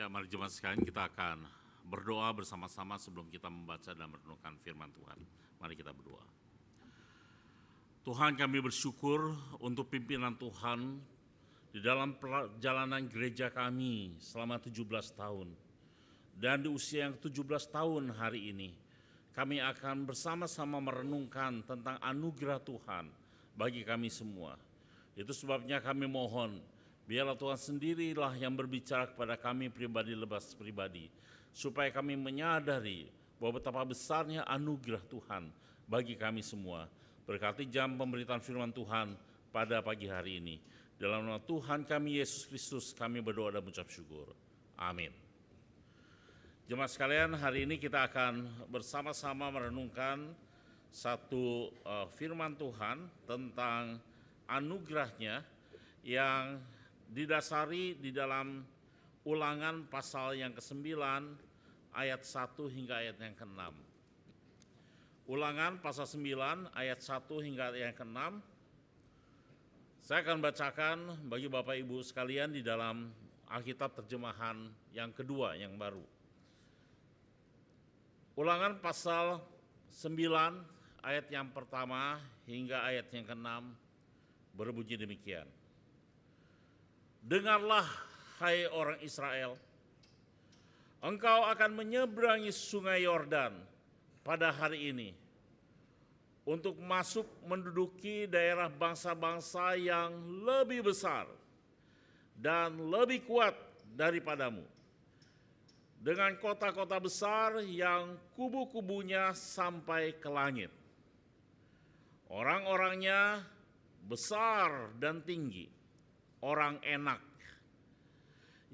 Ya, mari jemaat sekalian kita akan berdoa bersama-sama sebelum kita membaca dan merenungkan firman Tuhan. Mari kita berdoa. Tuhan, kami bersyukur untuk pimpinan Tuhan di dalam perjalanan gereja kami selama 17 tahun. Dan di usia yang 17 tahun hari ini, kami akan bersama-sama merenungkan tentang anugerah Tuhan bagi kami semua. Itu sebabnya kami mohon, biarlah Tuhan sendirilah yang berbicara kepada kami pribadi lepas pribadi, supaya kami menyadari bahwa betapa besarnya anugerah Tuhan bagi kami semua. Berkati jam pemberitaan firman Tuhan pada pagi hari ini. Dalam nama Tuhan kami Yesus Kristus kami berdoa dan mengucap syukur. Amin. Jemaat sekalian, hari ini kita akan bersama-sama merenungkan satu firman Tuhan tentang anugerahnya yang didasari di dalam Ulangan pasal yang ke-9 ayat 1 hingga ayat yang ke-6. Ulangan pasal 9 ayat 1 hingga ayat yang ke-6. Saya akan bacakan bagi Bapak Ibu sekalian di dalam Alkitab terjemahan yang kedua yang baru. Ulangan pasal 9 ayat yang pertama hingga ayat yang ke-6 berbunyi demikian. Dengarlah, hai orang Israel, engkau akan menyeberangi sungai Yordan pada hari ini untuk masuk menduduki daerah bangsa-bangsa yang lebih besar dan lebih kuat daripadamu, dengan kota-kota besar yang kubu-kubunya sampai ke langit. Orang-orangnya besar dan tinggi, orang enak.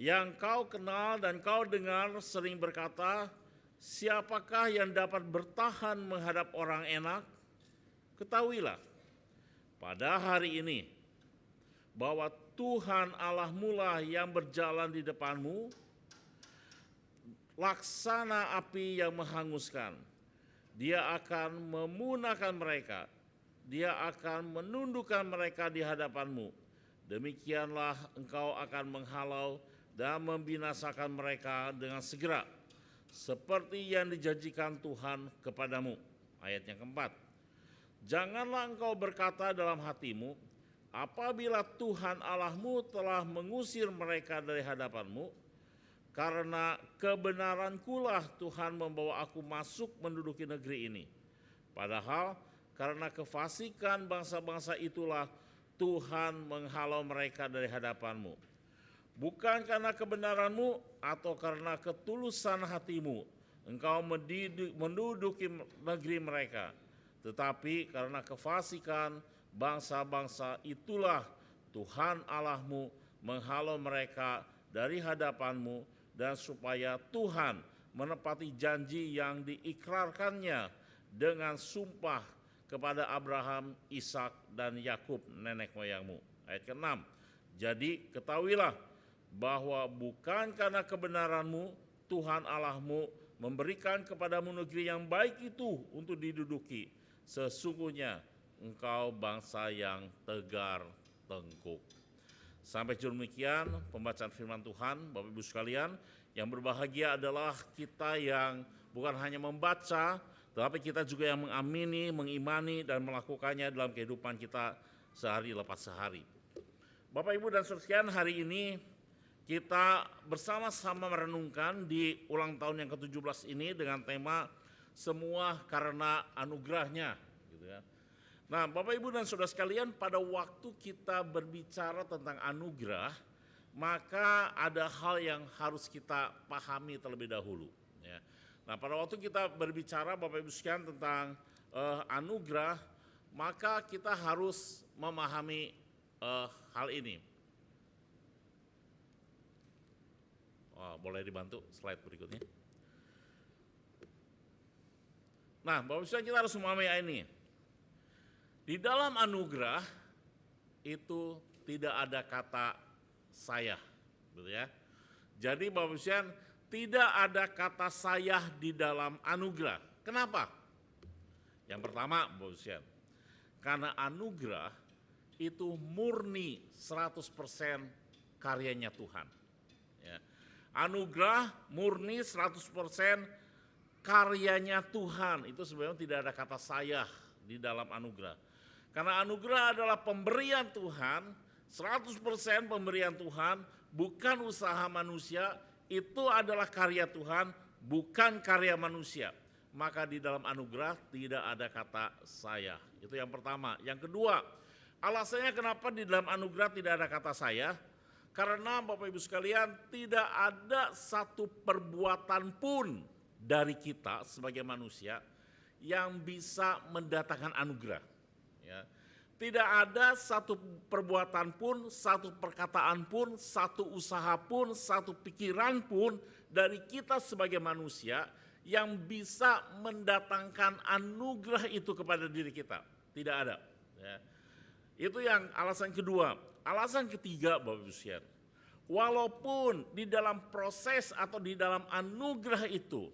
Yang kau kenal dan kau dengar sering berkata, siapakah yang dapat bertahan menghadap orang enak? Ketahuilah, pada hari ini, bahwa Tuhan Allahmu lah yang berjalan di depanmu, laksana api yang menghanguskan. Dia akan memunahkan mereka, dia akan menundukkan mereka di hadapanmu. Demikianlah engkau akan menghalau dan membinasakan mereka dengan segera, seperti yang dijanjikan Tuhan kepadamu. Ayat yang keempat. Janganlah engkau berkata dalam hatimu, apabila Tuhan Allahmu telah mengusir mereka dari hadapanmu, karena kebenarankulah Tuhan membawa aku masuk menduduki negeri ini. Padahal karena kefasikan bangsa-bangsa itulah Tuhan menghalau mereka dari hadapanmu. Bukan karena kebenaranmu atau karena ketulusan hatimu engkau menduduki negeri mereka, tetapi karena kefasikan bangsa-bangsa itulah Tuhan Allahmu menghalau mereka dari hadapanmu, dan supaya Tuhan menepati janji yang diikrarkannya dengan sumpah kepada Abraham, Ishak, dan Yakub nenek moyangmu. Ayat ke-6. Jadi ketahuilah bahwa bukan karena kebenaranmu Tuhan Allahmu memberikan kepadamu negeri yang baik itu untuk diduduki. Sesungguhnya engkau bangsa yang tegar tengkuk. Sampai demikian pembacaan firman Tuhan. Bapak Ibu sekalian, yang berbahagia adalah kita yang bukan hanya membaca, tetapi kita juga yang mengamini, mengimani, dan melakukannya dalam kehidupan kita sehari lepas sehari. Bapak Ibu dan saudara sekalian, hari ini kita bersama-sama merenungkan di ulang tahun yang ke-17 ini dengan tema semua karena anugerahnya, gitu ya. Nah, Bapak Ibu dan saudara sekalian, pada waktu kita berbicara tentang anugerah, maka ada hal yang harus kita pahami terlebih dahulu. Ya. Nah, pada waktu kita berbicara Bapak Ibu sekalian tentang anugerah, maka kita harus memahami hal ini. Boleh dibantu slide berikutnya. Nah, Bapak Ibu sekalian, kita harus memahami ini. Di dalam anugerah itu tidak ada kata saya, gitu ya. Jadi Bapak Ibu sekalian, tidak ada kata saya di dalam anugerah. Kenapa? Yang pertama, Bapak Ibu sekalian, karena anugerah itu murni 100% karyanya Tuhan. Ya. Anugerah murni 100% karyanya Tuhan. Itu sebenarnya tidak ada kata saya di dalam anugerah. Karena anugerah adalah pemberian Tuhan, 100% pemberian Tuhan, bukan usaha manusia. Itu adalah karya Tuhan, bukan karya manusia. Maka di dalam anugerah tidak ada kata saya. Itu yang pertama. Yang kedua, alasannya kenapa di dalam anugerah tidak ada kata saya? Karena Bapak Ibu sekalian, tidak ada satu perbuatan pun dari kita sebagai manusia yang bisa mendatangkan anugerah. Ya. Tidak ada satu perbuatan pun, satu perkataan pun, satu usaha pun, satu pikiran pun dari kita sebagai manusia yang bisa mendatangkan anugerah itu kepada diri kita. Tidak ada. Ya. Itu yang alasan kedua. Alasan ketiga, Bapak Ibu sekalian, walaupun di dalam proses atau di dalam anugerah itu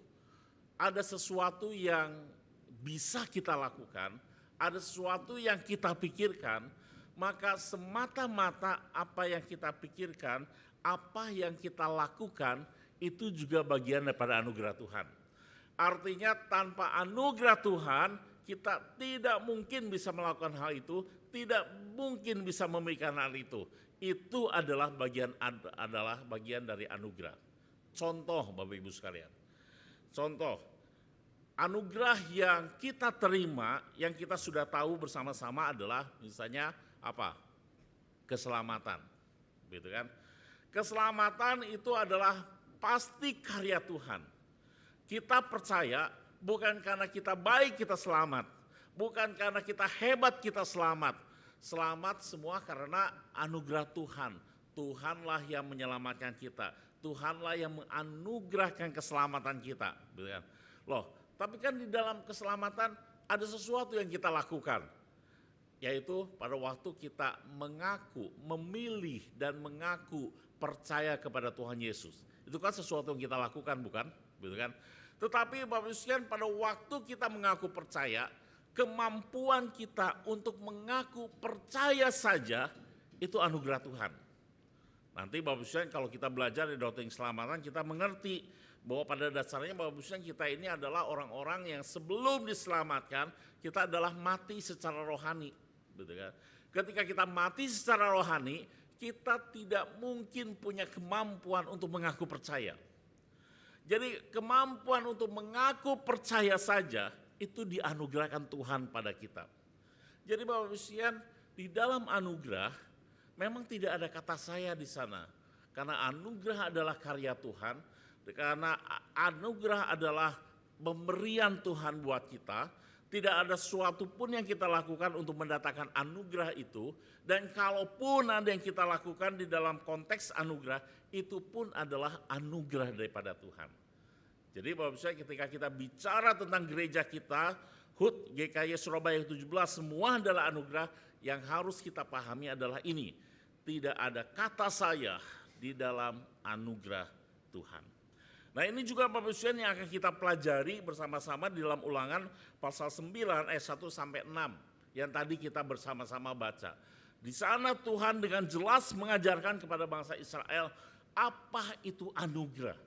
ada sesuatu yang bisa kita lakukan, ada sesuatu yang kita pikirkan, maka semata-mata apa yang kita pikirkan, apa yang kita lakukan, itu juga bagian daripada anugerah Tuhan. Artinya tanpa anugerah Tuhan, kita tidak mungkin bisa melakukan hal itu, tidak mungkin bisa memberikan hal itu. Itu adalah bagian dari anugerah. Contoh Bapak Ibu sekalian. Contoh, anugerah yang kita terima, yang kita sudah tahu bersama-sama adalah misalnya apa? Keselamatan. Gitu kan? Keselamatan itu adalah pasti karya Tuhan. Kita percaya bukan karena kita baik kita selamat, bukan karena kita hebat kita selamat. Selamat semua karena anugerah Tuhan. Tuhanlah yang menyelamatkan kita. Tuhanlah yang menganugerahkan keselamatan kita. Loh, tapi kan di dalam keselamatan ada sesuatu yang kita lakukan. Yaitu pada waktu kita mengaku, memilih dan mengaku percaya kepada Tuhan Yesus. Itu kan sesuatu yang kita lakukan, bukan? Gitu kan? Tetapi Bapak Ibu sekalian, pada waktu kita mengaku percaya, kemampuan kita untuk mengaku percaya saja itu anugerah Tuhan. Nanti Bapak Ibu sekalian, kalau kita belajar di doktrin keselamatan, kita mengerti bahwa pada dasarnya Bapak Ibu sekalian, kita ini adalah orang-orang yang sebelum diselamatkan, kita adalah mati secara rohani. Gitu kan? Ketika kita mati secara rohani, kita tidak mungkin punya kemampuan untuk mengaku percaya. Jadi kemampuan untuk mengaku percaya saja itu dianugerahkan Tuhan pada kita. Jadi Bapak Ibu sekalian, di dalam anugerah memang tidak ada kata saya di sana. Karena anugerah adalah karya Tuhan, karena anugerah adalah pemberian Tuhan buat kita. Tidak ada sesuatu pun yang kita lakukan untuk mendatangkan anugerah itu. Dan kalaupun ada yang kita lakukan di dalam konteks anugerah, itu pun adalah anugerah daripada Tuhan. Jadi Bapak Ibu, ketika kita bicara tentang gereja kita, HUT GKY Surabaya 17, semua adalah anugerah. Yang harus kita pahami adalah ini. Tidak ada kata saya di dalam anugerah Tuhan. Nah, ini juga Bapak Ibu yang akan kita pelajari bersama-sama di dalam Ulangan pasal 9 ayat 1 sampai 6 yang tadi kita bersama-sama baca. Di sana Tuhan dengan jelas mengajarkan kepada bangsa Israel apa itu anugerah.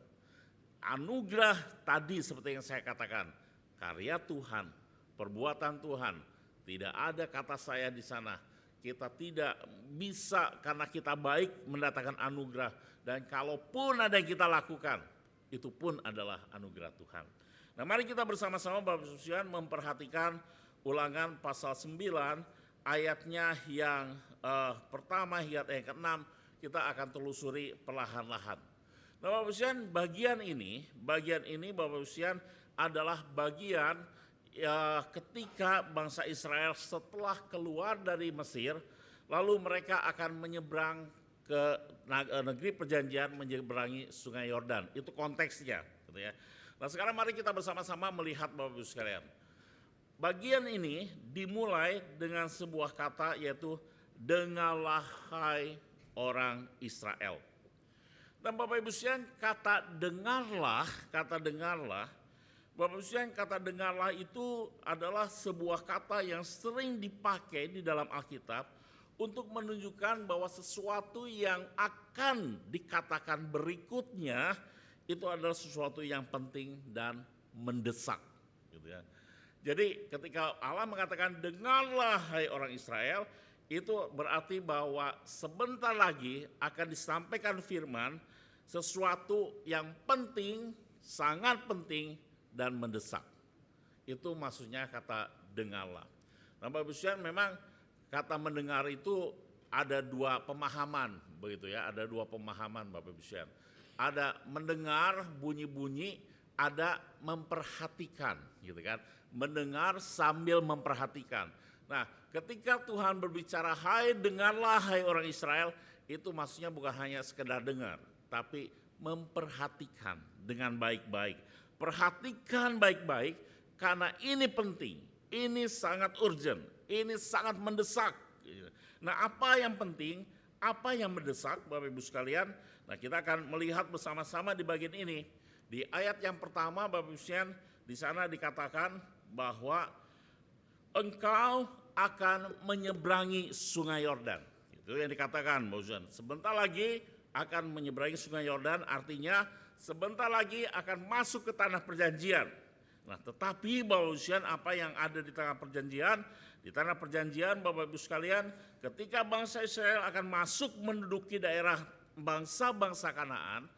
Anugerah tadi seperti yang saya katakan, karya Tuhan, perbuatan Tuhan. Tidak ada kata saya di sana. Kita tidak bisa karena kita baik mendatangkan anugerah. Dan kalaupun ada yang kita lakukan, itu pun adalah anugerah Tuhan. Nah, mari kita bersama-sama Bapak Ibu sekalian memperhatikan Ulangan pasal 9 ayatnya yang pertama hingga yang ke-6, kita akan telusuri perlahan-lahan. Nah, Bapak Ibu sekalian, bagian ini Bapak Ibu sekalian adalah bagian ketika bangsa Israel setelah keluar dari Mesir, lalu mereka akan menyeberang ke negeri perjanjian, menyeberangi sungai Yordan. Itu konteksnya, gitu ya. Nah, sekarang mari kita bersama-sama melihat Bapak Ibu sekalian. Bagian ini dimulai dengan sebuah kata, yaitu dengarlah hai orang Israel. Dan Bapak Ibu sekalian, kata dengarlah, Bapak Ibu sekalian, kata dengarlah itu adalah sebuah kata yang sering dipakai di dalam Alkitab untuk menunjukkan bahwa sesuatu yang akan dikatakan berikutnya itu adalah sesuatu yang penting dan mendesak, gitu ya. Jadi ketika Allah mengatakan dengarlah hai orang Israel, itu berarti bahwa sebentar lagi akan disampaikan firman sesuatu yang penting, sangat penting dan mendesak. Itu maksudnya kata dengarlah. Nah, Bapak Ibu sekalian, memang kata mendengar itu ada dua pemahaman, begitu ya, ada dua pemahaman Bapak Ibu sekalian. Ada mendengar bunyi-bunyi, ada memperhatikan, gitu kan. Mendengar sambil memperhatikan. Nah, ketika Tuhan berbicara, hai dengarlah hai orang Israel, itu maksudnya bukan hanya sekedar dengar, tapi memperhatikan dengan baik-baik. Perhatikan baik-baik karena ini penting, ini sangat urgent, ini sangat mendesak. Nah, apa yang penting, apa yang mendesak Bapak Ibu sekalian? Nah, kita akan melihat bersama-sama di bagian ini. Di ayat yang pertama Bapak Ibu sekalian, di sana dikatakan bahwa engkau akan menyeberangi sungai Yordan. Itu yang dikatakan Bapak Ibu sekalian. Sebentar lagi akan menyeberangi sungai Yordan, artinya sebentar lagi akan masuk ke tanah perjanjian. Nah, tetapi Bapak Ibu sekalian, apa yang ada di tanah perjanjian? Di tanah perjanjian Bapak Ibu sekalian, ketika bangsa Israel akan masuk menduduki daerah bangsa-bangsa Kanaan,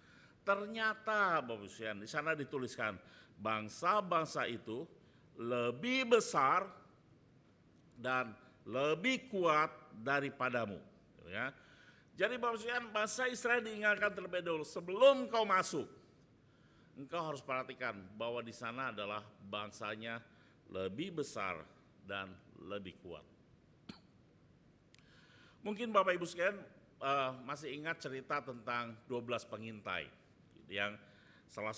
ternyata Bapak Ibu sekalian, di sana dituliskan bangsa-bangsa itu lebih besar dan lebih kuat daripadamu, ya. Jadi Bapak Ibu sekalian, bangsa Israel diingatkan terlebih dahulu sebelum kau masuk, engkau harus perhatikan bahwa di sana adalah bangsanya lebih besar dan lebih kuat. Mungkin Bapak Ibu sekalian masih ingat cerita tentang 12 pengintai, yang salah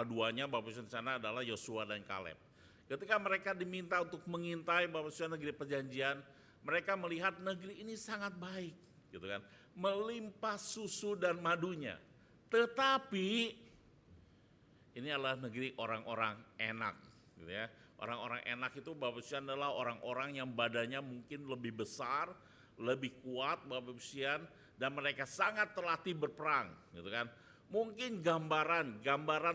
duanya Bapak Ibu sekalian di sana adalah Yosua dan Kaleb. Ketika mereka diminta untuk mengintai Bapak Ibu sekalian negeri perjanjian, mereka melihat negeri ini sangat baik, gitu kan, melimpah susu dan madunya. Tetapi ini adalah negeri orang-orang enak, gitu ya. Orang-orang enak itu Bapak Ibu sekalian adalah orang-orang yang badannya mungkin lebih besar, lebih kuat Bapak Ibu sekalian, dan mereka sangat terlatih berperang, gitu kan. Mungkin gambaran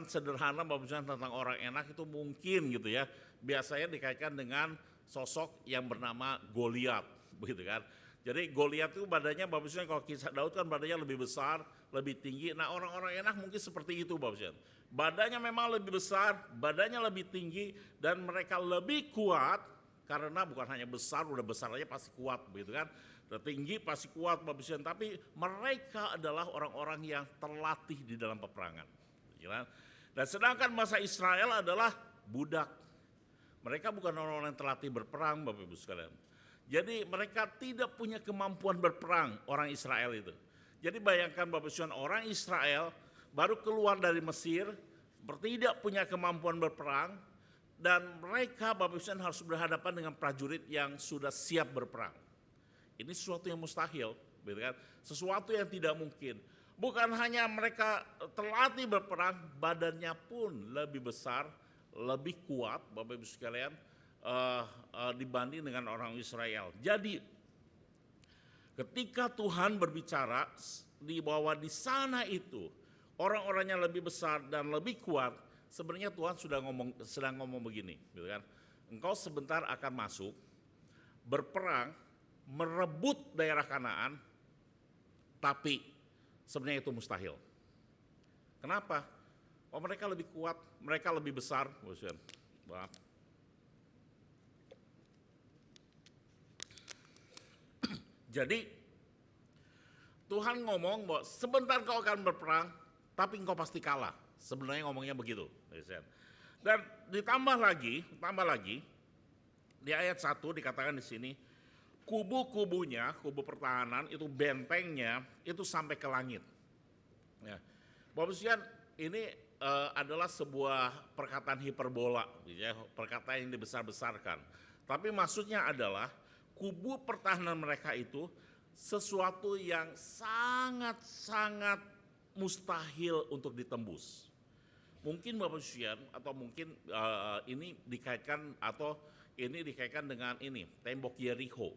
sederhana Bapak Ibu sekalian tentang orang enak itu mungkin, gitu ya, biasanya dikaitkan dengan sosok yang bernama Goliat, begitu kan. Jadi Goliat itu badannya Bapak Ibu sekalian, kalau kisah Daud kan badannya lebih besar, lebih tinggi. Nah, orang-orang enak mungkin seperti itu Bapak Ibu sekalian. Badannya memang lebih besar, badannya lebih tinggi, dan mereka lebih kuat karena bukan hanya besar, udah besar aja pasti kuat, begitu kan. Udah tinggi pasti kuat Bapak Ibu sekalian, tapi mereka adalah orang-orang yang terlatih di dalam peperangan. Dan sedangkan bangsa Israel adalah budak. Mereka bukan orang-orang yang terlatih berperang Bapak Ibu sekalian. Jadi mereka tidak punya kemampuan berperang orang Israel itu. Jadi bayangkan Bapak Ibu sekalian, orang Israel baru keluar dari Mesir, tidak punya kemampuan berperang, dan mereka Bapak Ibu sekalian harus berhadapan dengan prajurit yang sudah siap berperang. Ini sesuatu yang mustahil, kan? Sesuatu yang tidak mungkin. Bukan hanya mereka terlatih berperang, badannya pun lebih besar, lebih kuat Bapak Ibu sekalian dibanding dengan orang Israel. Jadi ketika Tuhan berbicara bahwa di sana itu orang-orangnya lebih besar dan lebih kuat, sebenarnya Tuhan sedang ngomong begini, gitu kan? Engkau sebentar akan masuk, berperang, merebut daerah Kanaan, tapi sebenarnya itu mustahil. Kenapa? Oh, mereka lebih kuat, mereka lebih besar. Jadi Tuhan ngomong bahwa sebentar kau akan berperang, tapi engkau pasti kalah. Sebenarnya ngomongnya begitu. Dan ditambah lagi di ayat 1 dikatakan di sini, kubu-kubunya, kubu pertahanan itu bentengnya itu sampai ke langit. Ya. Bapak sekalian, ini adalah sebuah perkataan hiperbola, ya, perkataan yang dibesar-besarkan. Tapi maksudnya adalah kubu pertahanan mereka itu sesuatu yang sangat-sangat mustahil untuk ditembus. Mungkin Bapak sekalian, atau mungkin ini dikaitkan dengan ini tembok Yeriko.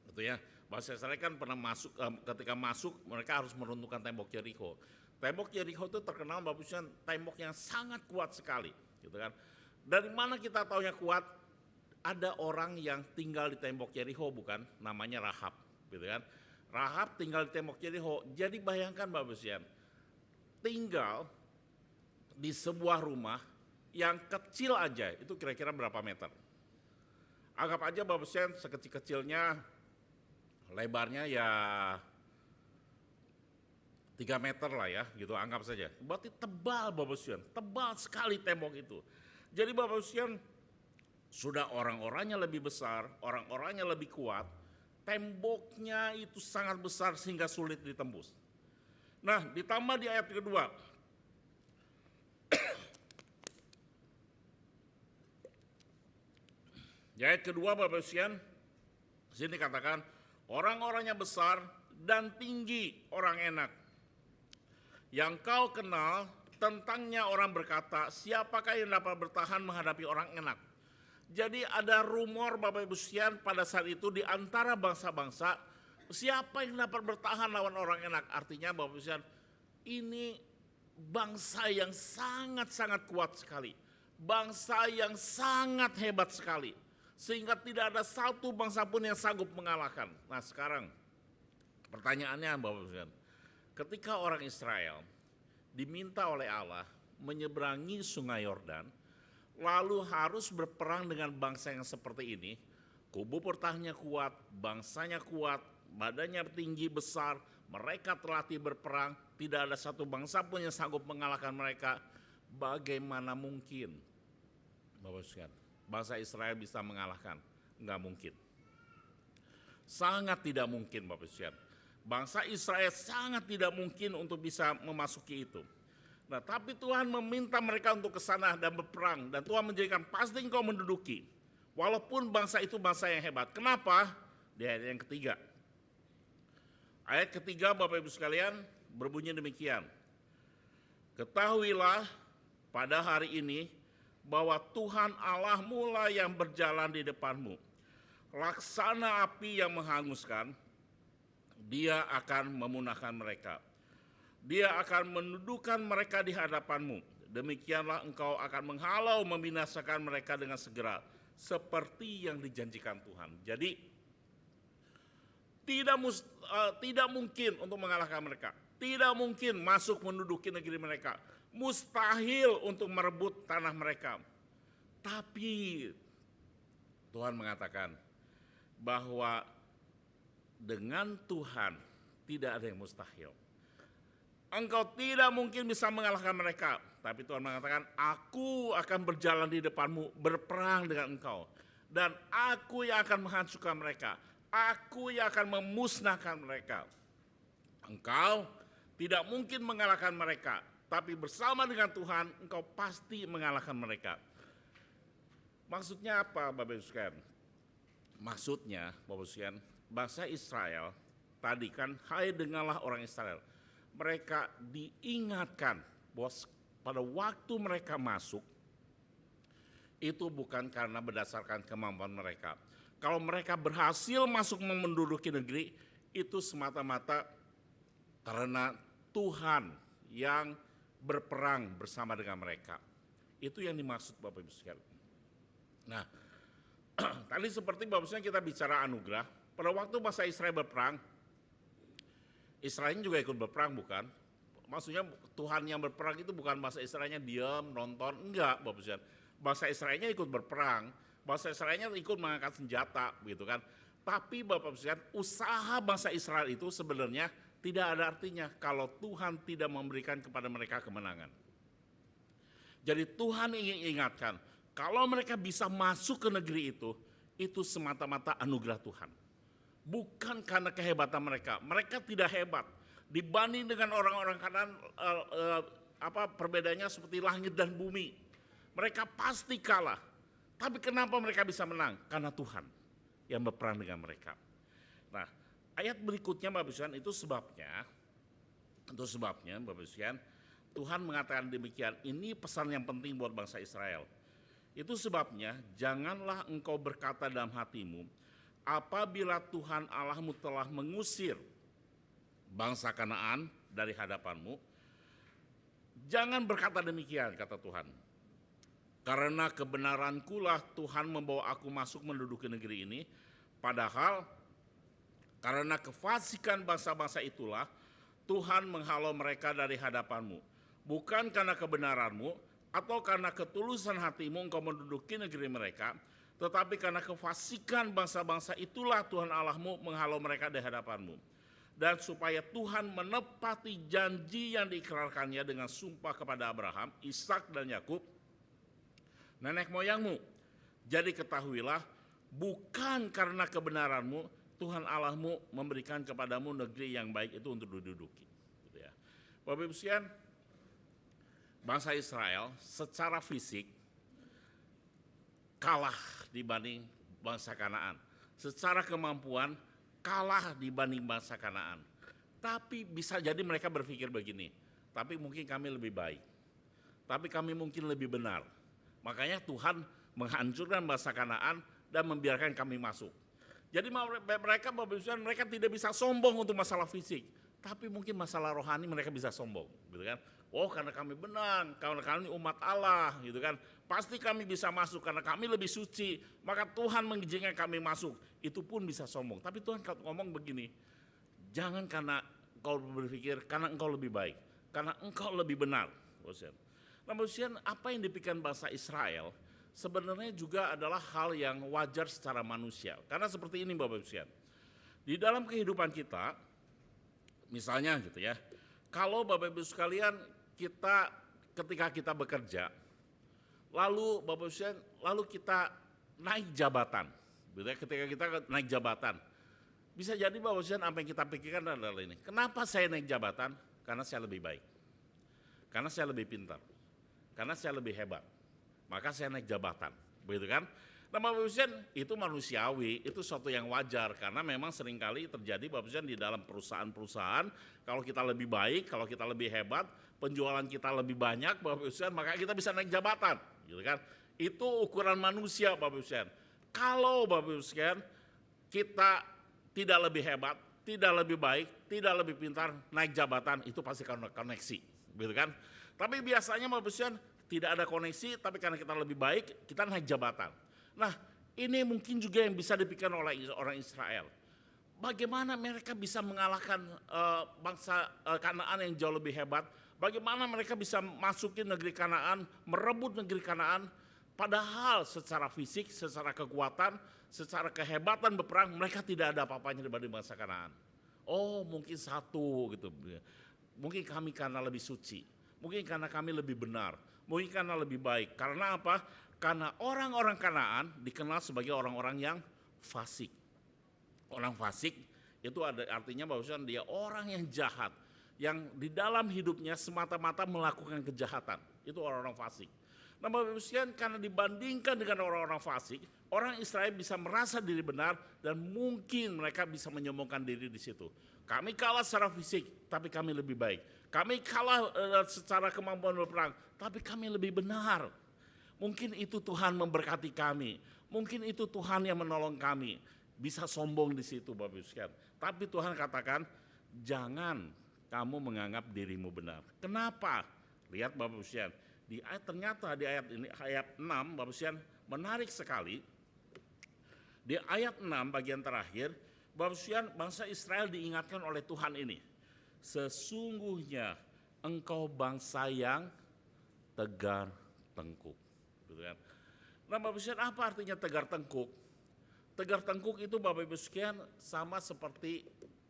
Gitu ya. Bangsa Israel kan pernah masuk, ketika masuk mereka harus meruntuhkan tembok Yeriko. Tembok Yeriko itu terkenal bagusnya tembok yang sangat kuat sekali, gitu kan. Dari mana kita taunya kuat? Ada orang yang tinggal di tembok Yeriko, bukan? Namanya Rahab, gitu kan. Rahab tinggal di tembok Yeriko. Jadi bayangkan bagusnya, tinggal di sebuah rumah yang kecil aja, itu kira-kira berapa meter? Anggap aja bagusnya sekecil-kecilnya, lebarnya ya 3 meter lah ya, gitu anggap saja. Berarti tebal Bapak Ibu, tebal sekali tembok itu. Jadi Bapak Ibu, sudah orang-orangnya lebih besar, orang-orangnya lebih kuat, temboknya itu sangat besar sehingga sulit ditembus. Nah, ditambah di ayat kedua. Di ayat kedua Bapak Ibu, sini katakan, orang-orangnya besar dan tinggi, orang enak. Yang kau kenal, tentangnya orang berkata, siapakah yang dapat bertahan menghadapi orang enak? Jadi ada rumor Bapak Ibu sekalian pada saat itu di antara bangsa-bangsa, siapa yang dapat bertahan lawan orang enak? Artinya Bapak Ibu sekalian, ini bangsa yang sangat-sangat kuat sekali. Bangsa yang sangat hebat sekali. Sehingga tidak ada satu bangsa pun yang sanggup mengalahkan. Nah sekarang pertanyaannya Bapak Ibu sekalian, ketika orang Israel diminta oleh Allah menyeberangi sungai Yordan, lalu harus berperang dengan bangsa yang seperti ini, kubu pertahanannya kuat, bangsanya kuat, badannya tinggi besar, mereka terlatih berperang, tidak ada satu bangsa pun yang sanggup mengalahkan mereka. Bagaimana mungkin Bapak sekalian, bangsa Israel bisa mengalahkan? Enggak mungkin. Sangat tidak mungkin Bapak sekalian. Bangsa Israel sangat tidak mungkin untuk bisa memasuki itu. Nah, tapi Tuhan meminta mereka untuk ke sana dan berperang, dan Tuhan menjadikan pasti engkau menduduki. Walaupun bangsa itu bangsa yang hebat. Kenapa? Di ayat yang ketiga. Ayat ketiga Bapak Ibu sekalian berbunyi demikian. Ketahuilah pada hari ini bahwa Tuhan Allahmu lah yang berjalan di depanmu. Laksana api yang menghanguskan, Dia akan memunahkan mereka. Dia akan menundukkan mereka di hadapanmu. Demikianlah engkau akan menghalau, membinasakan mereka dengan segera, seperti yang dijanjikan Tuhan. Jadi tidak mungkin untuk mengalahkan mereka. Tidak mungkin masuk menduduki negeri mereka. Mustahil untuk merebut tanah mereka. Tapi Tuhan mengatakan bahwa dengan Tuhan tidak ada yang mustahil. Engkau tidak mungkin bisa mengalahkan mereka. Tapi Tuhan mengatakan, aku akan berjalan di depanmu, berperang dengan engkau. Dan aku yang akan menghancurkan mereka. Aku yang akan memusnahkan mereka. Engkau tidak mungkin mengalahkan mereka. Tapi bersama dengan Tuhan, engkau pasti mengalahkan mereka. Maksudnya apa Bapak Ibu sekalian? Maksudnya Bapak Ibu sekalian, bangsa Israel tadi kan, hai dengarlah orang Israel. Mereka diingatkan bahwa pada waktu mereka masuk, itu bukan karena berdasarkan kemampuan mereka. Kalau mereka berhasil masuk menduduki negeri, itu semata-mata karena Tuhan yang berperang bersama dengan mereka. Itu yang dimaksud Bapak Ibu sekalian. Nah, tadi seperti Bapak Ibu kita bicara anugerah, pada waktu bangsa Israel berperang, Israel juga ikut berperang bukan? Maksudnya Tuhan yang berperang itu bukan bangsa Israelnya diam, nonton, enggak Bapak Ibu. Bangsa Israelnya ikut berperang, bangsa Israelnya ikut mengangkat senjata gitu kan. Tapi Bapak Ibu, usaha bangsa Israel itu sebenarnya tidak ada artinya kalau Tuhan tidak memberikan kepada mereka kemenangan. Jadi Tuhan ingin ingatkan, kalau mereka bisa masuk ke negeri itu semata-mata anugerah Tuhan. Bukan karena kehebatan mereka. Mereka tidak hebat. Dibanding dengan orang-orang Kanaan, perbedaannya seperti langit dan bumi. Mereka pasti kalah. Tapi kenapa mereka bisa menang? Karena Tuhan yang berperang dengan mereka. Nah, ayat berikutnya Bapak Ibu itu sebabnya Bapak Ibu, Tuhan mengatakan demikian. Ini pesan yang penting buat bangsa Israel. Itu sebabnya janganlah engkau berkata dalam hatimu, apabila Tuhan Allahmu telah mengusir bangsa Kanaan dari hadapanmu, jangan berkata demikian, kata Tuhan. Karena kebenarankulah Tuhan membawa aku masuk menduduki negeri ini, padahal karena kefasikan bangsa-bangsa itulah Tuhan menghalau mereka dari hadapanmu. Bukan karena kebenaranmu atau karena ketulusan hatimu engkau menduduki negeri mereka, tetapi karena kefasikan bangsa-bangsa itulah Tuhan Allahmu menghalau mereka dari hadapanmu. Dan supaya Tuhan menepati janji yang diikrarkannya dengan sumpah kepada Abraham, Ishak dan Yakub, nenek moyangmu. Jadi ketahuilah, bukan karena kebenaranmu Tuhan Allahmu memberikan kepadamu negeri yang baik itu untuk diduduki. Gitu ya. Bapak Ibu sekalian, bangsa Israel secara fisik kalah dibanding bangsa Kanaan. Secara kemampuan kalah dibanding bangsa Kanaan. Tapi bisa jadi mereka berpikir begini, tapi mungkin kami lebih baik. Tapi kami mungkin lebih benar. Makanya Tuhan menghancurkan bangsa Kanaan dan membiarkan kami masuk. Jadi mereka tidak bisa sombong untuk masalah fisik, tapi mungkin masalah rohani mereka bisa sombong, gitu kan? Oh, karena kami benar, karena kami umat Allah, gitu kan? Pasti kami bisa masuk karena kami lebih suci, maka Tuhan mengizinkan kami masuk. Itu pun bisa sombong. Tapi Tuhan ngomong begini, jangan karena engkau berpikir karena engkau lebih baik, karena engkau lebih benar. Namun apa yang dipikirkan bangsa Israel sebenarnya juga adalah hal yang wajar secara manusia. Karena seperti ini Bapak Ibu sekalian, di dalam kehidupan kita, misalnya gitu ya, kalau Bapak Ibu sekalian ketika kita bekerja, lalu Bapak Ibu sekalian, lalu kita naik jabatan, gitu ya, ketika kita naik jabatan, bisa jadi Bapak Ibu sekalian apa yang kita pikirkan adalah ini, kenapa saya naik jabatan? Karena saya lebih baik, karena saya lebih pintar, karena saya lebih hebat. Maka saya naik jabatan, begitu kan? Nah, Bapak Ibu sekalian, itu manusiawi, itu suatu yang wajar karena memang seringkali terjadi Bapak Ibu sekalian di dalam perusahaan-perusahaan, kalau kita lebih baik, kalau kita lebih hebat, penjualan kita lebih banyak, Bapak Ibu sekalian, maka kita bisa naik jabatan, gitu kan? Itu ukuran manusia, Bapak Ibu sekalian. Kalau Bapak Ibu sekalian kita tidak lebih hebat, tidak lebih baik, tidak lebih pintar, naik jabatan itu pasti karena koneksi, gitu kan? Tapi biasanya Bapak Ibu sekalian tidak ada koneksi, tapi karena kita lebih baik, kita naik jabatan. Nah, ini mungkin juga yang bisa dipikirkan oleh orang Israel. Bagaimana mereka bisa mengalahkan bangsa Kanaan yang jauh lebih hebat? Bagaimana mereka bisa masukin negeri Kanaan, merebut negeri Kanaan? Padahal secara fisik, secara kekuatan, secara kehebatan berperang, mereka tidak ada apa-apanya dibanding bangsa Kanaan. Oh, mungkin satu gitu. Mungkin kami karena lebih suci. Mungkin karena kami lebih benar, mungkin karena lebih baik. Karena apa? Karena orang-orang Kanaan dikenal sebagai orang-orang yang fasik. Orang fasik itu artinya bahwa dia orang yang jahat, yang di dalam hidupnya semata-mata melakukan kejahatan. Itu orang-orang fasik. Nah, Bapak Ibu sekalian, karena dibandingkan dengan orang-orang fasik, orang Israel bisa merasa diri benar dan mungkin mereka bisa menyombongkan diri di situ. Kami kalah secara fisik, tapi kami lebih baik. Kami kalah secara kemampuan berperang, tapi kami lebih benar. Mungkin itu Tuhan memberkati kami. Mungkin itu Tuhan yang menolong kami. Bisa sombong di situ Bapak Ibu sekalian. Tapi Tuhan katakan, jangan kamu menganggap dirimu benar. Kenapa? Lihat Bapak Ibu sekalian. Ternyata di ayat ini, ayat 6 Bapak Ibu sekalian, menarik sekali. Di ayat 6 bagian terakhir, Bapak Ibu sekalian, bangsa Israel diingatkan oleh Tuhan ini. Sesungguhnya engkau bangsa yang tegar tengkuk. Gitu kan? Nah, Bapak Ibu sekalian, apa artinya tegar tengkuk? Tegar tengkuk itu Bapak Ibu sekalian sama seperti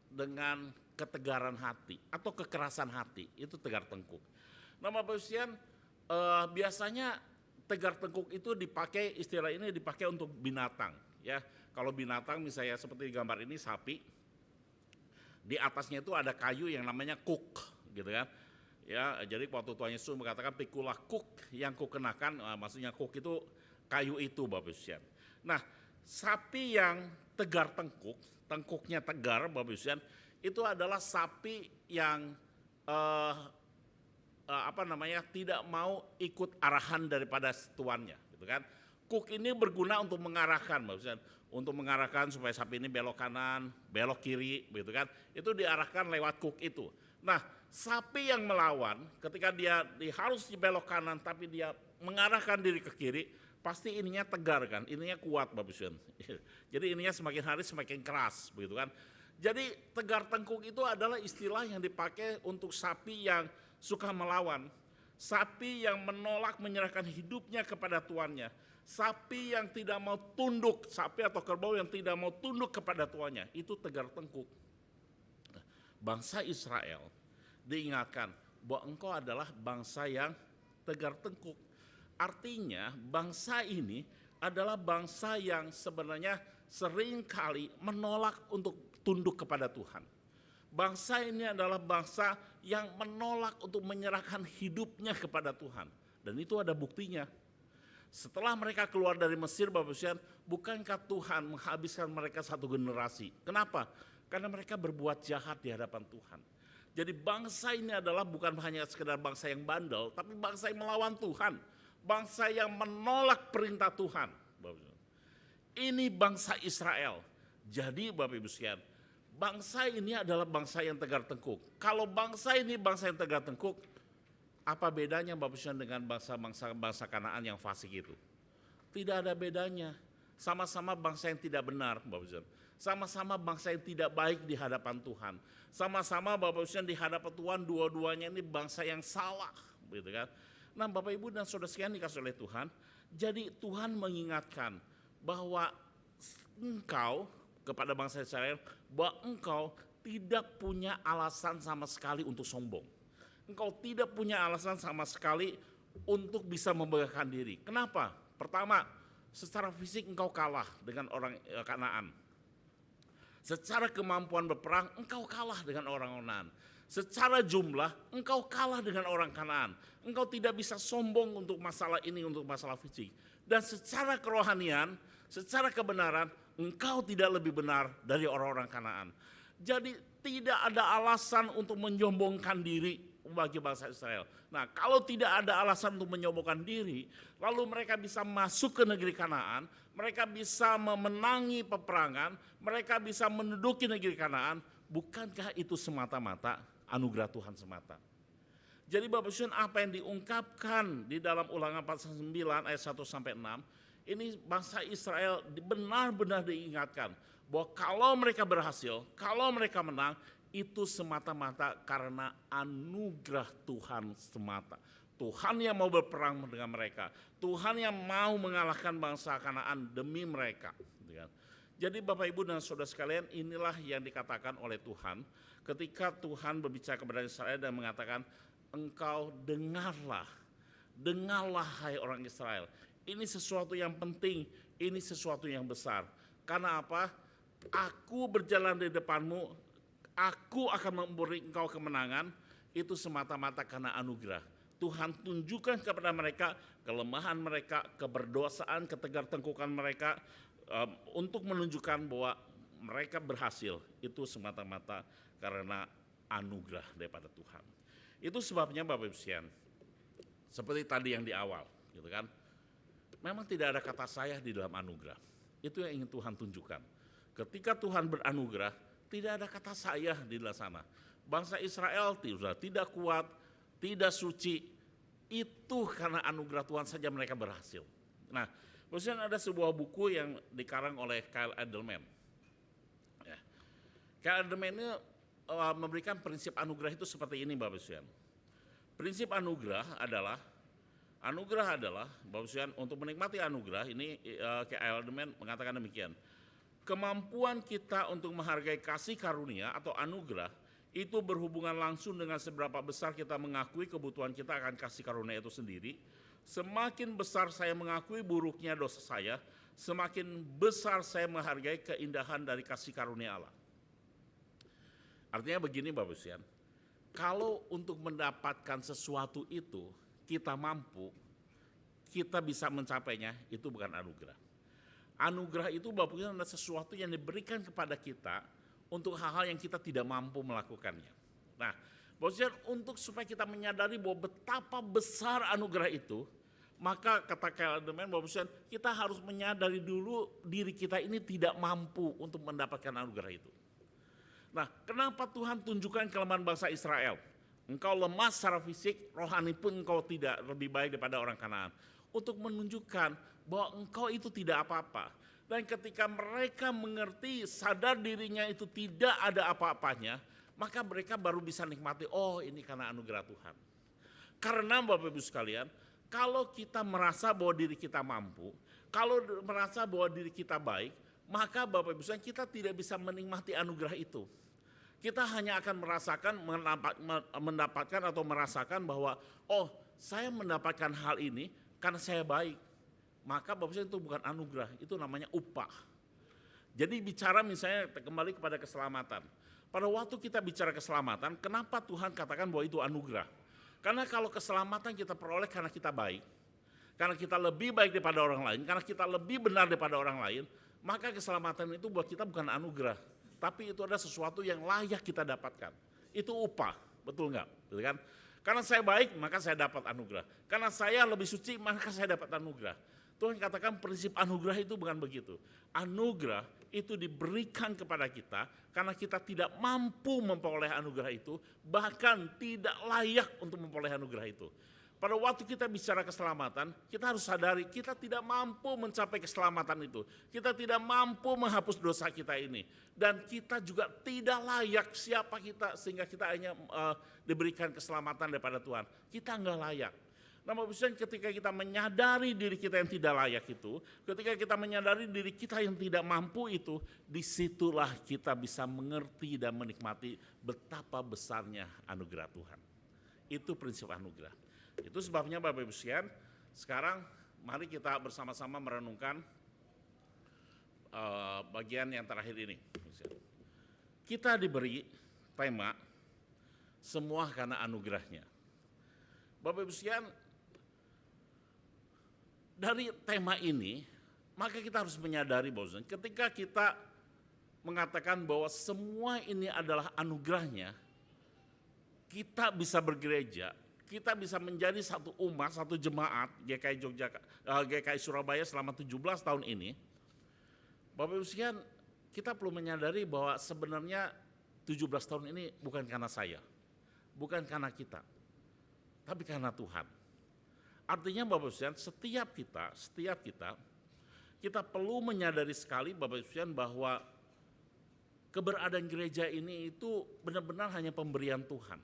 dengan ketegaran hati atau kekerasan hati, itu tegar tengkuk. Nah, Bapak Ibu sekalian, biasanya tegar tengkuk itu dipakai, istilah ini dipakai untuk binatang, ya. Kalau binatang misalnya seperti di gambar ini sapi, di atasnya itu ada kayu yang namanya kuk, gitu kan? Ya, jadi waktu Tuhan Yesus mengatakan pikulah kuk yang kukenakan, maksudnya kuk itu kayu itu Bapak Ibu sekalian. Nah, sapi yang tegar tengkuk, tengkuknya tegar Bapak Ibu sekalian, itu adalah sapi yang tidak mau ikut arahan daripada tuannya, gitu kan? Kuk ini berguna untuk mengarahkan, maksudnya untuk mengarahkan supaya sapi ini belok kanan, belok kiri, begitu kan? Itu diarahkan lewat kuk itu. Nah, sapi yang melawan ketika dia harus dibelok kanan tapi dia mengarahkan diri ke kiri, pasti ininya tegar kan, ininya kuat Bapak Ibu. Jadi ininya semakin hari semakin keras, begitu kan? Jadi tegar tengkuk itu adalah istilah yang dipakai untuk sapi yang suka melawan, sapi yang menolak menyerahkan hidupnya kepada tuannya, sapi yang tidak mau tunduk, sapi atau kerbau yang tidak mau tunduk kepada tuannya, itu tegar tengkuk. Bangsa Israel diingatkan bahwa engkau adalah bangsa yang tegar tengkuk. Artinya bangsa ini adalah bangsa yang sebenarnya seringkali menolak untuk tunduk kepada Tuhan. Bangsa ini adalah bangsa yang menolak untuk menyerahkan hidupnya kepada Tuhan. Dan itu ada buktinya. Setelah mereka keluar dari Mesir, Bapak Ibu, bukankah Tuhan menghabiskan mereka satu generasi? Kenapa? Karena mereka berbuat jahat di hadapan Tuhan. Jadi bangsa ini adalah bukan hanya sekedar bangsa yang bandel, tapi bangsa yang melawan Tuhan. Bangsa yang menolak perintah Tuhan. Ini bangsa Israel. Jadi Bapak Ibu sekalian, bangsa ini adalah bangsa yang tegar tengkuk. Kalau bangsa ini bangsa yang tegar tengkuk, apa bedanya Bapak Ibu dengan bangsa Kanaan yang fasik itu? Tidak ada bedanya. Sama-sama bangsa yang tidak benar Bapak Ibu. Sama-sama bangsa yang tidak baik di hadapan Tuhan. Sama-sama Bapak Ibu di hadapan Tuhan, dua-duanya ini bangsa yang salah, gitu kan? Nah, Bapak Ibu dan Saudara sekalian dikasih oleh Tuhan, jadi Tuhan mengingatkan bahwa engkau kepada bangsa Israel, bahwa engkau tidak punya alasan sama sekali untuk sombong. Engkau tidak punya alasan sama sekali untuk bisa membanggakan diri. Kenapa? Pertama, secara fisik engkau kalah dengan orang Kanaan. Secara kemampuan berperang, engkau kalah dengan orang Kanaan. Secara jumlah, engkau kalah dengan orang Kanaan. Engkau tidak bisa sombong untuk masalah ini, untuk masalah fisik. Dan secara kerohanian, secara kebenaran, engkau tidak lebih benar dari orang-orang Kanaan. Jadi tidak ada alasan untuk menyombongkan diri bagi bangsa Israel. Nah, kalau tidak ada alasan untuk menyombongkan diri, lalu mereka bisa masuk ke negeri Kanaan, mereka bisa memenangi peperangan, mereka bisa menduduki negeri Kanaan, bukankah itu semata-mata anugerah Tuhan semata? Jadi Bapak Ibu, apa yang diungkapkan di dalam Ulangan 49 ayat 1 sampai 6, ini bangsa Israel benar-benar diingatkan bahwa kalau mereka berhasil, kalau mereka menang, itu semata-mata karena anugerah Tuhan semata. Tuhan yang mau berperang dengan mereka, Tuhan yang mau mengalahkan bangsa Kanaan demi mereka. Jadi Bapak Ibu dan Saudara sekalian, inilah yang dikatakan oleh Tuhan ketika Tuhan berbicara kepada Israel dan mengatakan, engkau dengarlah hai orang Israel. Ini sesuatu yang penting, ini sesuatu yang besar. Karena apa? Aku berjalan di depanmu, aku akan memberi engkau kemenangan, itu semata-mata karena anugerah. Tuhan tunjukkan kepada mereka kelemahan mereka, keberdosaan, ketegar-tengkukan mereka, untuk menunjukkan bahwa mereka berhasil. Itu semata-mata karena anugerah daripada Tuhan. Itu sebabnya Bapak Ibu sekalian, seperti tadi yang di awal, gitu kan? Memang tidak ada kata saya di dalam anugerah. Itu yang ingin Tuhan tunjukkan. Ketika Tuhan beranugerah, tidak ada kata saya di dalam sana. Bangsa Israel tidak kuat, tidak suci. Itu karena anugerah Tuhan saja mereka berhasil. Nah, kemudian ada sebuah buku yang dikarang oleh Kyle Edelman. Ya. Kyle Edelman ini memberikan prinsip anugerah itu seperti ini, Bapak Ibu. Prinsip anugerah adalah Bapak Ibu, untuk menikmati anugerah ini, Kyle Edelman mengatakan demikian. Kemampuan kita untuk menghargai kasih karunia atau anugerah itu berhubungan langsung dengan seberapa besar kita mengakui kebutuhan kita akan kasih karunia itu sendiri. Semakin besar saya mengakui buruknya dosa saya, semakin besar saya menghargai keindahan dari kasih karunia Allah. Artinya begini Bapak Ibu, kalau untuk mendapatkan sesuatu itu kita mampu, kita bisa mencapainya, itu bukan anugerah. Anugerah itu Bapak Ibu adalah sesuatu yang diberikan kepada kita untuk hal-hal yang kita tidak mampu melakukannya. Nah, Bapak Ibu, untuk supaya kita menyadari bahwa betapa besar anugerah itu, maka kata Kelderman, Bapak Ibu, kita harus menyadari dulu diri kita ini tidak mampu untuk mendapatkan anugerah itu. Nah, kenapa Tuhan tunjukkan kelemahan bangsa Israel? Engkau lemah secara fisik, rohani pun engkau tidak lebih baik daripada orang Kanaan. Untuk menunjukkan bahwa engkau itu tidak apa-apa. Dan ketika mereka mengerti, sadar dirinya itu tidak ada apa-apanya, maka mereka baru bisa nikmati, oh ini karena anugerah Tuhan. Karena Bapak Ibu sekalian, kalau kita merasa bahwa diri kita mampu, kalau merasa bahwa diri kita baik, maka Bapak Ibu sekalian kita tidak bisa menikmati anugerah itu. Kita hanya akan merasakan, mendapatkan atau merasakan bahwa, oh saya mendapatkan hal ini karena saya baik. Maka Bapak Ibu itu bukan anugerah, itu namanya upah. Jadi bicara misalnya kembali kepada keselamatan. Pada waktu kita bicara keselamatan, kenapa Tuhan katakan bahwa itu anugerah? Karena kalau keselamatan kita peroleh karena kita baik, karena kita lebih baik daripada orang lain, karena kita lebih benar daripada orang lain, maka keselamatan itu buat kita bukan anugerah, tapi itu adalah sesuatu yang layak kita dapatkan. Itu upah, betul nggak? Betul kan? Karena saya baik, maka saya dapat anugerah. Karena saya lebih suci, maka saya dapat anugerah. Tuhan katakan prinsip anugerah itu bukan begitu. Anugerah itu diberikan kepada kita karena kita tidak mampu memperoleh anugerah itu, bahkan tidak layak untuk memperoleh anugerah itu. Pada waktu kita bicara keselamatan, kita harus sadari kita tidak mampu mencapai keselamatan itu. Kita tidak mampu menghapus dosa kita ini. Dan kita juga tidak layak siapa kita sehingga kita hanya diberikan keselamatan daripada Tuhan. Kita enggak layak. Nah, ketika kita menyadari diri kita yang tidak layak itu, ketika kita menyadari diri kita yang tidak mampu itu, disitulah kita bisa mengerti dan menikmati betapa besarnya anugerah Tuhan. Itu prinsip anugerah. Itu sebabnya Bapak Ibu sekalian, sekarang mari kita bersama-sama merenungkan bagian yang terakhir ini. Kita diberi tema semua karena anugerahnya. Bapak Ibu sekalian, dari tema ini, maka kita harus menyadari bahwa ketika kita mengatakan bahwa semua ini adalah anugerahnya, kita bisa bergereja, kita bisa menjadi satu umat, satu jemaat GKI Surabaya selama 17 tahun ini. Bapak Ibu sekalian, kita perlu menyadari bahwa sebenarnya 17 tahun ini bukan karena saya, bukan karena kita, tapi karena Tuhan. Artinya Bapak Ibu sekalian, setiap kita perlu menyadari sekali Bapak Ibu sekalian bahwa keberadaan gereja ini itu benar-benar hanya pemberian Tuhan.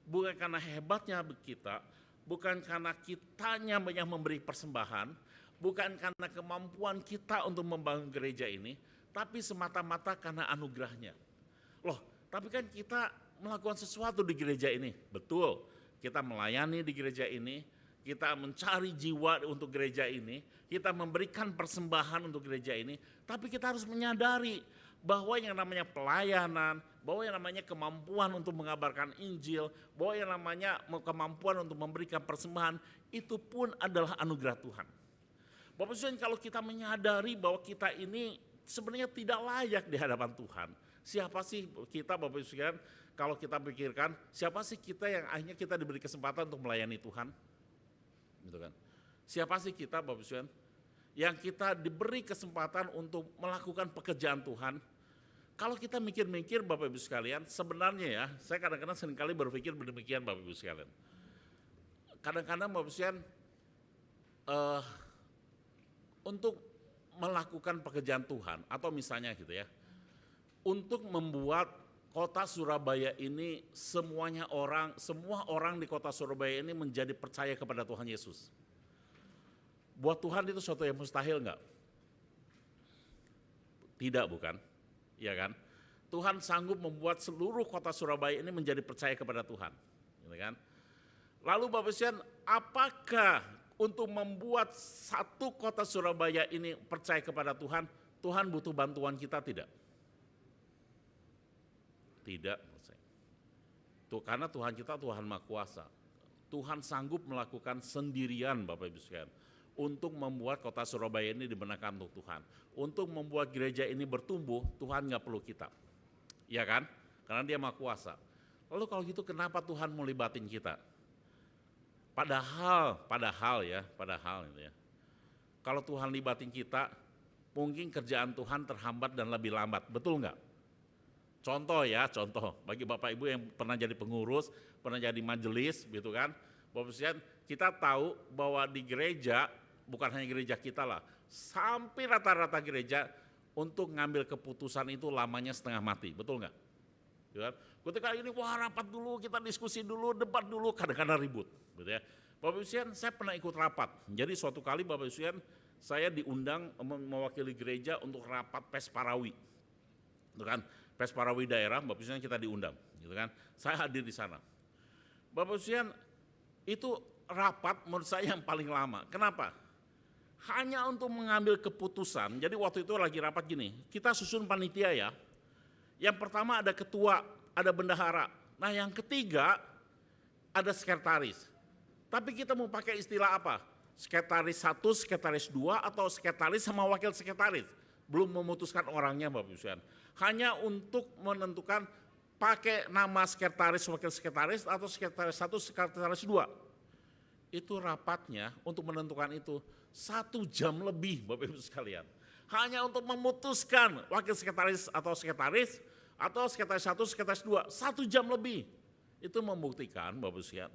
Bukan karena hebatnya kita, bukan karena kitanya banyak memberi persembahan, bukan karena kemampuan kita untuk membangun gereja ini, tapi semata-mata karena anugerahnya. Loh, tapi kan kita melakukan sesuatu di gereja ini, betul. Kita melayani di gereja ini, kita mencari jiwa untuk gereja ini, kita memberikan persembahan untuk gereja ini, tapi kita harus menyadari bahwa yang namanya pelayanan, bahwa yang namanya kemampuan untuk mengabarkan Injil, bahwa yang namanya kemampuan untuk memberikan persembahan, itu pun adalah anugerah Tuhan. Bapak Ibu, kalau kita menyadari bahwa kita ini sebenarnya tidak layak di hadapan Tuhan, siapa sih kita Bapak Ibu, kalau kita pikirkan, siapa sih kita yang akhirnya kita diberi kesempatan untuk melayani Tuhan? Gitu kan? Siapa sih kita Bapak Ibu, yang kita diberi kesempatan untuk melakukan pekerjaan Tuhan? Kalau kita mikir-mikir Bapak Ibu sekalian, sebenarnya ya, saya kadang-kadang seringkali berpikir demikian Bapak Ibu sekalian. Kadang-kadang Bapak Ibu sekalian, untuk melakukan pekerjaan Tuhan, atau misalnya gitu ya, untuk membuat kota Surabaya ini semua orang di kota Surabaya ini menjadi percaya kepada Tuhan Yesus. Buat Tuhan itu sesuatu yang mustahil enggak? Tidak, bukan? Ya kan? Tuhan sanggup membuat seluruh kota Surabaya ini menjadi percaya kepada Tuhan, gitu kan? Lalu Bapak Ibu, apakah untuk membuat satu kota Surabaya ini percaya kepada Tuhan, Tuhan butuh bantuan kita tidak? Tidak, karena Tuhan kita Tuhan Maha Kuasa. Tuhan sanggup melakukan sendirian Bapak Ibu sekalian. Untuk membuat kota Surabaya ini dibenarkan untuk Tuhan. Untuk membuat gereja ini bertumbuh, Tuhan nggak perlu kita. Ya kan? Karena Dia Maha Kuasa. Lalu kalau gitu kenapa Tuhan mau libatin kita? Padahal gitu ya. Kalau Tuhan libatin kita, mungkin kerjaan Tuhan terhambat dan lebih lambat, betul nggak? Contoh bagi Bapak Ibu yang pernah jadi pengurus, pernah jadi majelis gitu kan. Bapak Ibu, kita tahu bahwa di gereja, bukan hanya gereja kita lah, sampai rata-rata gereja untuk ngambil keputusan itu lamanya setengah mati, betul nggak? Gitu kan? Ketika ini rapat dulu, kita diskusi dulu, debat dulu, kadang-kadang ribut, gitu ya. Bapak Ibu, saya pernah ikut rapat. Jadi suatu kali Bapak Ibu, saya diundang mewakili gereja untuk rapat Pes Parawi, gitu kan? Pes Parawi daerah, Bapak Ibu, kita diundang, gitu kan? Saya hadir di sana. Bapak Ibu, itu rapat menurut saya yang paling lama. Kenapa? Hanya untuk mengambil keputusan. Jadi waktu itu lagi rapat gini, kita susun panitia ya. Yang pertama ada ketua, ada bendahara. Nah yang ketiga ada sekretaris. Tapi kita mau pakai istilah apa? Sekretaris 1, sekretaris 2, atau sekretaris sama wakil sekretaris. Belum memutuskan orangnya Bapak Ibu. Hanya untuk menentukan pakai nama sekretaris, wakil sekretaris, atau sekretaris 1, sekretaris 2. Itu rapatnya untuk menentukan itu 1 jam lebih Bapak Ibu sekalian. Hanya untuk memutuskan wakil sekretaris atau sekretaris 1, sekretaris 2, 1 jam lebih. Itu membuktikan Bapak Ibu sekalian,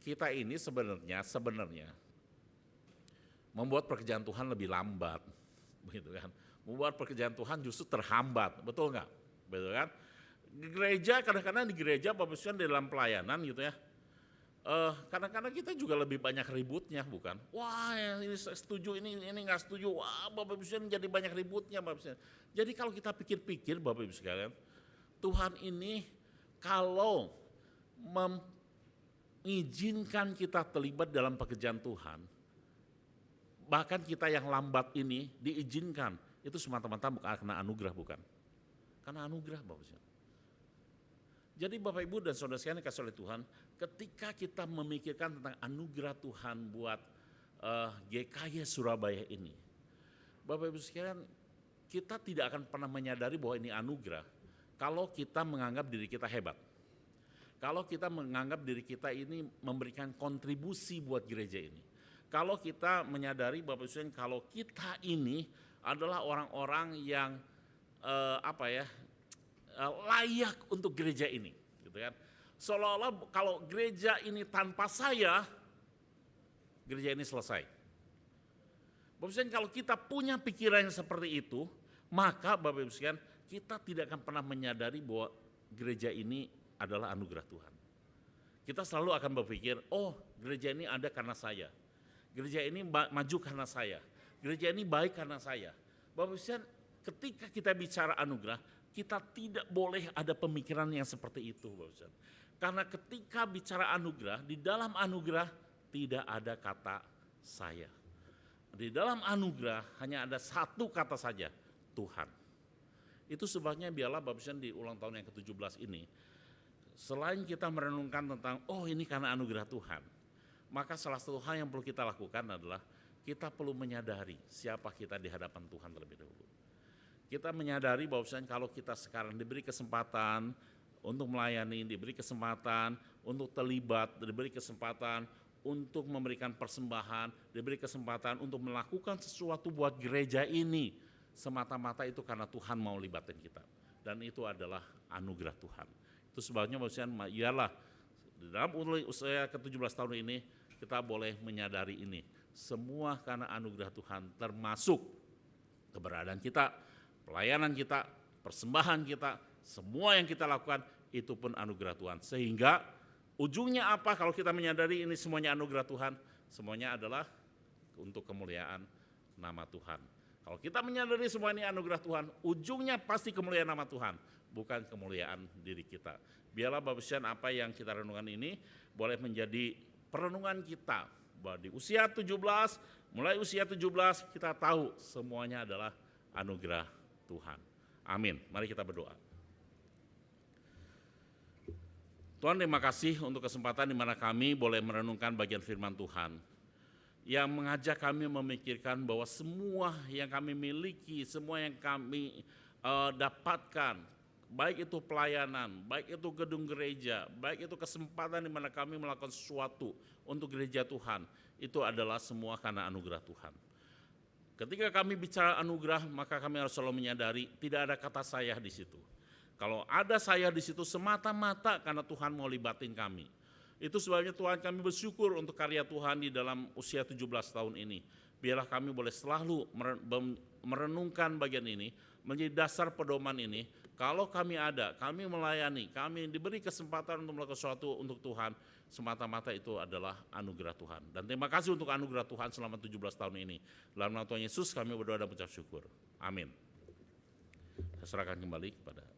kita ini sebenarnya membuat pekerjaan Tuhan lebih lambat, begitu kan? Membuat pekerjaan Tuhan justru terhambat, betul nggak? Betul kan? Gereja kadang-kadang di gereja Bapak Ibu di dalam pelayanan gitu ya. Kadang-kadang kita juga lebih banyak ributnya, bukan? Wah, ini setuju, ini nggak setuju. Wah, Bapak Ibu jadi banyak ributnya, Bapak Ibu. Jadi kalau kita pikir-pikir, Bapak Ibu sekalian, Tuhan ini kalau mengizinkan kita terlibat dalam pekerjaan Tuhan, bahkan kita yang lambat ini diizinkan, itu semata-mata bukan karena anugerah, bukan? Karena anugerah, Bapak Ibu. Jadi Bapak Ibu dan saudara sekalian dikasih oleh Tuhan, ketika kita memikirkan tentang anugerah Tuhan buat GKY Surabaya ini, Bapak Ibu sekalian, kita tidak akan pernah menyadari bahwa ini anugerah kalau kita menganggap diri kita hebat. Kalau kita menganggap diri kita ini memberikan kontribusi buat gereja ini. Kalau kita menyadari Bapak Ibu sekalian, kalau kita ini adalah orang-orang yang layak untuk gereja ini, gitu kan? Seolah-olah kalau gereja ini tanpa saya, gereja ini selesai. Bapak Ibu sekalian, kalau kita punya pikiran yang seperti itu, maka Bapak Ibu sekalian, kita tidak akan pernah menyadari bahwa gereja ini adalah anugerah Tuhan. Kita selalu akan berpikir, oh gereja ini ada karena saya. Gereja ini maju karena saya. Gereja ini baik karena saya. Bapak Ibu sekalian, ketika kita bicara anugerah, kita tidak boleh ada pemikiran yang seperti itu, Bapak Ibu. Karena ketika bicara anugerah, di dalam anugerah tidak ada kata saya. Di dalam anugerah hanya ada satu kata saja, Tuhan. Itu sebabnya biarlah Bapak Ibu di ulang tahun yang ke-17 ini, selain kita merenungkan tentang, oh ini karena anugerah Tuhan, maka salah satu hal yang perlu kita lakukan adalah kita perlu menyadari siapa kita di hadapan Tuhan terlebih dahulu. Kita menyadari bahwa kalau kita sekarang diberi kesempatan untuk melayani, diberi kesempatan untuk terlibat, diberi kesempatan untuk memberikan persembahan, diberi kesempatan untuk melakukan sesuatu buat gereja ini, semata-mata itu karena Tuhan mau libatin kita. Dan itu adalah anugerah Tuhan. Itu sebabnya ialah di dalam usia ke-17 tahun ini kita boleh menyadari ini. Semua karena anugerah Tuhan, termasuk keberadaan kita, pelayanan kita, persembahan kita, semua yang kita lakukan itu pun anugerah Tuhan. Sehingga ujungnya apa kalau kita menyadari ini semuanya anugerah Tuhan? Semuanya adalah untuk kemuliaan nama Tuhan. Kalau kita menyadari semua ini anugerah Tuhan, ujungnya pasti kemuliaan nama Tuhan, bukan kemuliaan diri kita. Biarlah Bapak Ibu apa yang kita renungkan ini boleh menjadi perenungan kita. Bahwa di usia 17, mulai usia 17 kita tahu semuanya adalah anugerah Tuhan. Amin. Mari kita berdoa. Tuhan, terima kasih untuk kesempatan di mana kami boleh merenungkan bagian firman Tuhan yang mengajak kami memikirkan bahwa semua yang kami miliki, semua yang kami dapatkan, baik itu pelayanan, baik itu gedung gereja, baik itu kesempatan di mana kami melakukan sesuatu untuk gereja Tuhan, itu adalah semua karena anugerah Tuhan. Ketika kami bicara anugerah, maka kami harus selalu menyadari tidak ada kata saya di situ. Kalau ada saya di situ semata-mata karena Tuhan mau libatin kami. Itu sebabnya Tuhan kami bersyukur untuk karya Tuhan di dalam usia 17 tahun ini. Biarlah kami boleh selalu merenungkan bagian ini, menjadi dasar pedoman ini. Kalau kami ada, kami melayani, kami diberi kesempatan untuk melakukan sesuatu untuk Tuhan, semata-mata itu adalah anugerah Tuhan. Dan terima kasih untuk anugerah Tuhan selama 17 tahun ini. Dalam nama Tuhan Yesus kami berdoa dan mengucap syukur. Amin. Saya serahkan kembali kepada